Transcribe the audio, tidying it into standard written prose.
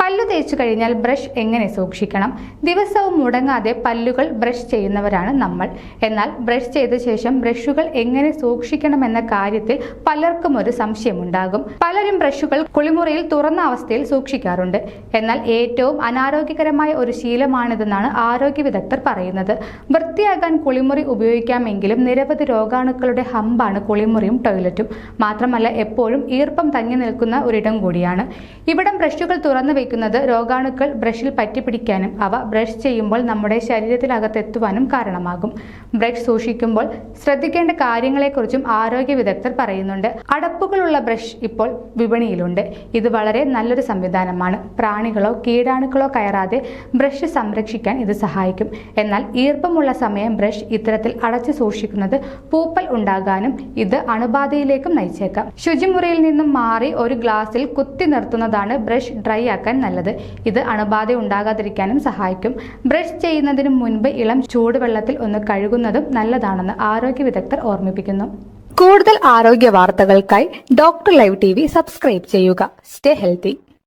പല്ലു തേച്ചു കഴിഞ്ഞാൽ ബ്രഷ് എങ്ങനെ സൂക്ഷിക്കണം? ദിവസവും മുടങ്ങാതെ പല്ലുകൾ ബ്രഷ് ചെയ്യുന്നവരാണ് നമ്മൾ. എന്നാൽ ബ്രഷ് ചെയ്ത ശേഷം ബ്രഷുകൾ എങ്ങനെ സൂക്ഷിക്കണമെന്ന കാര്യത്തിൽ പലർക്കും ഒരു സംശയമുണ്ടാകും. പലരും ബ്രഷുകൾ കുളിമുറിയിൽ തുറന്ന അവസ്ഥയിൽ സൂക്ഷിക്കാറുണ്ട്. എന്നാൽ ഏറ്റവും അനാരോഗ്യകരമായ ഒരു ശീലമാണിതെന്നാണ് ആരോഗ്യ വിദഗ്ധർ പറയുന്നത്. വൃത്തിയാകാൻ കുളിമുറി ഉപയോഗിക്കാമെങ്കിലും നിരവധി രോഗാണുക്കളുടെ ഹമ്പാണ് കുളിമുറിയും ടോയ്ലറ്റും. മാത്രമല്ല എപ്പോഴും ഈർപ്പം തങ്ങി നിൽക്കുന്ന ഒരിടം കൂടിയാണ്. ഇവിടം ബ്രഷുകൾ തുറന്നു വയ്ക്കുന്നത് രോഗാണുക്കൾ ബ്രഷിൽ പറ്റിപ്പിടിക്കാനും അവ ബ്രഷ് ചെയ്യുമ്പോൾ നമ്മുടെ ശരീരത്തിനകത്തെത്തുവാനും കാരണമാകും. ബ്രഷ് സൂക്ഷിക്കുമ്പോൾ ശ്രദ്ധിക്കേണ്ട കാര്യങ്ങളെക്കുറിച്ചും ആരോഗ്യ വിദഗ്ധർ പറയുന്നുണ്ട്. അടപ്പുകളുള്ള ബ്രഷ് ഇപ്പോൾ വിപണിയിലുണ്ട്. ഇത് വളരെ നല്ലൊരു സംവിധാനമാണ്. പ്രാണികളോ കീടാണുക്കളോ കയറാതെ ബ്രഷ് സംരക്ഷിക്കാൻ ഇത് സഹായിക്കും. എന്നാൽ ഈർപ്പമുള്ള സമയം ബ്രഷ് ഇത്തരത്തിൽ അടച്ചു സൂക്ഷിക്കുന്നത് പൂപ്പൽ ഉണ്ടാകാനും ഇത് അണുബാധയിലേക്കും നയിച്ചേക്കാം. ശുചിമുറിയിൽ നിന്നും മാറി ഒരു ഗ്ലാസ്സിൽ കുത്തി നിർത്തുന്നതാണ് ബ്രഷ് ഡ്രൈ ആക്കാൻ നല്ലത്. ഇത് അണുബാധ ഉണ്ടാകാതിരിക്കാനും സഹായിക്കും. ബ്രഷ് ചെയ്യുന്നതിന് മുൻപ് ഇളം ചൂടുവെള്ളത്തിൽ ഒന്ന് കഴുകുന്നതും നല്ലതാണെന്ന് ആരോഗ്യ വിദഗ്ധർ ഓർമ്മിപ്പിക്കുന്നു. കൂടുതൽ ആരോഗ്യ വാർത്തകൾക്കായി ഡോക്ടർ ലൈവ് TV സബ്സ്ക്രൈബ് ചെയ്യുക. Stay healthy.